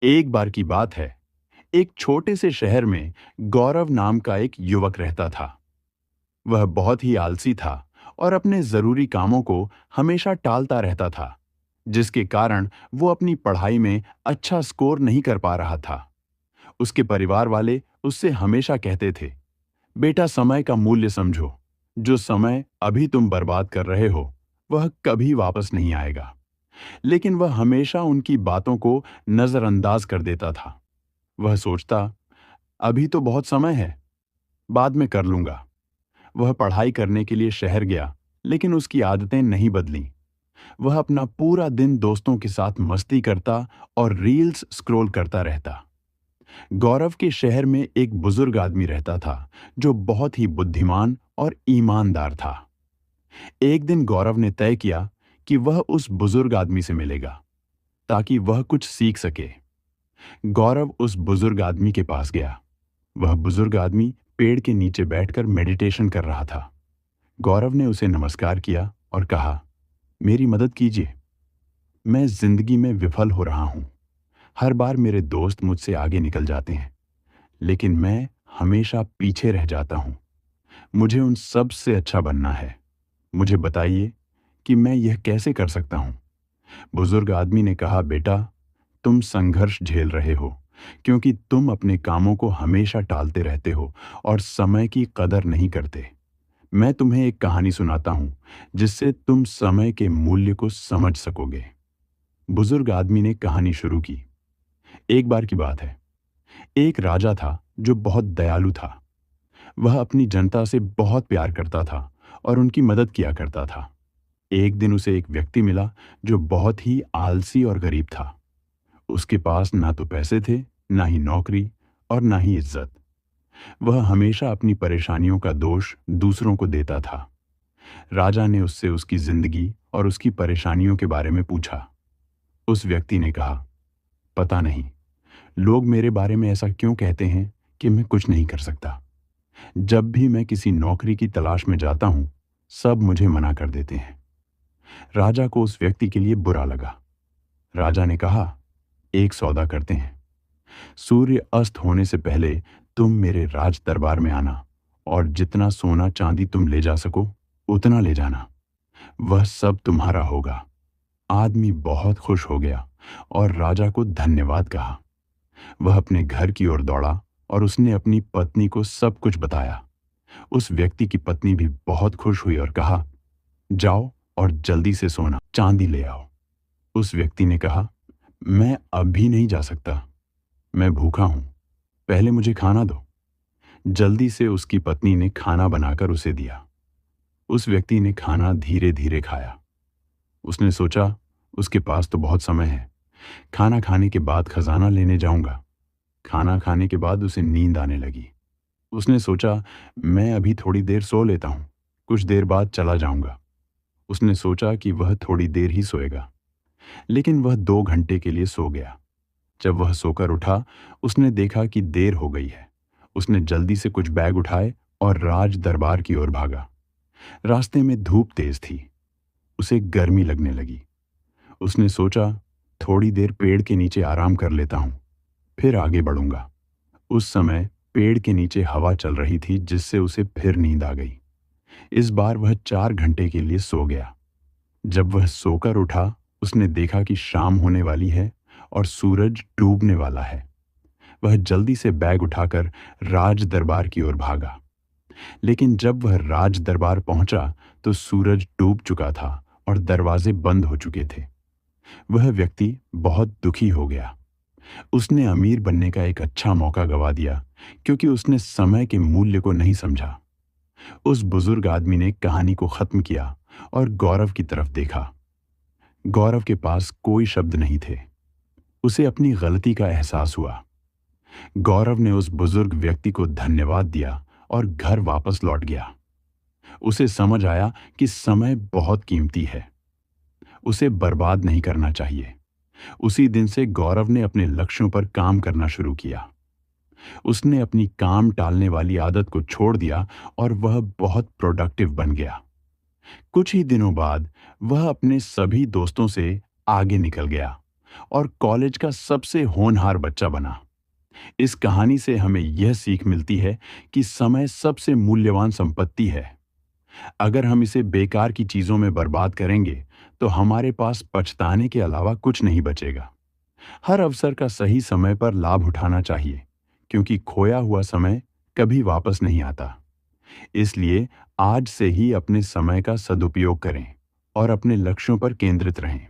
एक बार की बात है, एक छोटे से शहर में गौरव नाम का एक युवक रहता था। वह बहुत ही आलसी था और अपने जरूरी कामों को हमेशा टालता रहता था, जिसके कारण वो अपनी पढ़ाई में अच्छा स्कोर नहीं कर पा रहा था। उसके परिवार वाले उससे हमेशा कहते थे, बेटा समय का मूल्य समझो। जो समय अभी तुम बर्बाद कर रहे हो, वह कभी वापस नहीं आएगा। लेकिन वह हमेशा उनकी बातों को नजरअंदाज कर देता था। वह सोचता, अभी तो बहुत समय है, बाद में कर लूंगा। वह पढ़ाई करने के लिए शहर गया, लेकिन उसकी आदतें नहीं बदलीं। वह अपना पूरा दिन दोस्तों के साथ मस्ती करता और रील्स स्क्रॉल करता रहता। गौरव के शहर में एक बुजुर्ग आदमी रहता था, जो बहुत ही बुद्धिमान और ईमानदार था। एक दिन गौरव ने तय किया कि वह उस बुजुर्ग आदमी से मिलेगा, ताकि वह कुछ सीख सके। गौरव उस बुजुर्ग आदमी के पास गया। वह बुजुर्ग आदमी पेड़ के नीचे बैठकर मेडिटेशन कर रहा था। गौरव ने उसे नमस्कार किया और कहा, मेरी मदद कीजिए। मैं जिंदगी में विफल हो रहा हूं। हर बार मेरे दोस्त मुझसे आगे निकल जाते हैं, लेकिन मैं हमेशा पीछे रह जाता हूं। मुझे उन सब से अच्छा बनना है। मुझे बताइए कि मैं यह कैसे कर सकता हूं। बुजुर्ग आदमी ने कहा, बेटा, तुम संघर्ष झेल रहे हो, क्योंकि तुम अपने कामों को हमेशा टालते रहते हो और समय की कदर नहीं करते। मैं तुम्हें एक कहानी सुनाता हूं, जिससे तुम समय के मूल्य को समझ सकोगे। बुजुर्ग आदमी ने कहानी शुरू की। एक बार की बात है, एक राजा था जो बहुत दयालु था। वह अपनी जनता से बहुत प्यार करता था और उनकी मदद किया करता था। एक दिन उसे एक व्यक्ति मिला जो बहुत ही आलसी और गरीब था। उसके पास ना तो पैसे थे, ना ही नौकरी और ना ही इज्जत। वह हमेशा अपनी परेशानियों का दोष दूसरों को देता था। राजा ने उससे उसकी जिंदगी और उसकी परेशानियों के बारे में पूछा। उस व्यक्ति ने कहा, पता नहीं, लोग मेरे बारे में ऐसा क्यों कहते हैं कि मैं कुछ नहीं कर सकता। जब भी मैं किसी नौकरी की तलाश में जाता हूं, सब मुझे मना कर देते हैं। राजा को उस व्यक्ति के लिए बुरा लगा। राजा ने कहा, एक सौदा करते हैं। सूर्य अस्त होने से पहले तुम मेरे राज दरबार में आना और जितना सोना चांदी तुम ले जा सको उतना ले जाना। वह सब तुम्हारा होगा। आदमी बहुत खुश हो गया और राजा को धन्यवाद कहा। वह अपने घर की ओर दौड़ा और उसने अपनी पत्नी को सब कुछ बताया। उस व्यक्ति की पत्नी भी बहुत खुश हुई और कहा, जाओ और जल्दी से सोना चांदी ले आओ। उस व्यक्ति ने कहा, मैं अभी नहीं जा सकता, मैं भूखा हूं, पहले मुझे खाना दो। जल्दी से उसकी पत्नी ने खाना बनाकर उसे दिया। उस व्यक्ति ने खाना धीरे धीरे खाया। उसने सोचा, उसके पास तो बहुत समय है, खाना खाने के बाद खजाना लेने जाऊंगा। खाना खाने के बाद उसे नींद आने लगी। उसने सोचा, मैं अभी थोड़ी देर सो लेता हूं, कुछ देर बाद चला जाऊंगा। उसने सोचा कि वह थोड़ी देर ही सोएगा, लेकिन वह 2 घंटे के लिए सो गया। जब वह सोकर उठा, उसने देखा कि देर हो गई है। उसने जल्दी से कुछ बैग उठाए और राज दरबार की ओर भागा। रास्ते में धूप तेज थी, उसे गर्मी लगने लगी। उसने सोचा, थोड़ी देर पेड़ के नीचे आराम कर लेता हूं, फिर आगे बढ़ूंगा। उस समय पेड़ के नीचे हवा चल रही थी, जिससे उसे फिर नींद आ गई। इस बार वह 4 घंटे के लिए सो गया। जब वह सोकर उठा, उसने देखा कि शाम होने वाली है और सूरज डूबने वाला है। वह जल्दी से बैग उठाकर राज दरबार की ओर भागा। लेकिन जब वह राज दरबार पहुंचा, तो सूरज डूब चुका था और दरवाजे बंद हो चुके थे। वह व्यक्ति बहुत दुखी हो गया। उसने अमीर बनने का एक अच्छा मौका गवा दिया, क्योंकि उसने समय के मूल्य को नहीं समझा। उस बुजुर्ग आदमी ने कहानी को खत्म किया और गौरव की तरफ देखा। गौरव के पास कोई शब्द नहीं थे। उसे अपनी गलती का एहसास हुआ। गौरव ने उस बुजुर्ग व्यक्ति को धन्यवाद दिया और घर वापस लौट गया। उसे समझ आया कि समय बहुत कीमती है, उसे बर्बाद नहीं करना चाहिए। उसी दिन से गौरव ने अपने लक्ष्यों पर काम करना शुरू किया। उसने अपनी काम टालने वाली आदत को छोड़ दिया और वह बहुत प्रोडक्टिव बन गया। कुछ ही दिनों बाद वह अपने सभी दोस्तों से आगे निकल गया और कॉलेज का सबसे होनहार बच्चा बना। इस कहानी से हमें यह सीख मिलती है कि समय सबसे मूल्यवान संपत्ति है। अगर हम इसे बेकार की चीजों में बर्बाद करेंगे, तो हमारे पास पछताने के अलावा कुछ नहीं बचेगा। हर अवसर का सही समय पर लाभ उठाना चाहिए, क्योंकि खोया हुआ समय कभी वापस नहीं आता। इसलिए आज से ही अपने समय का सदुपयोग करें और अपने लक्ष्यों पर केंद्रित रहें।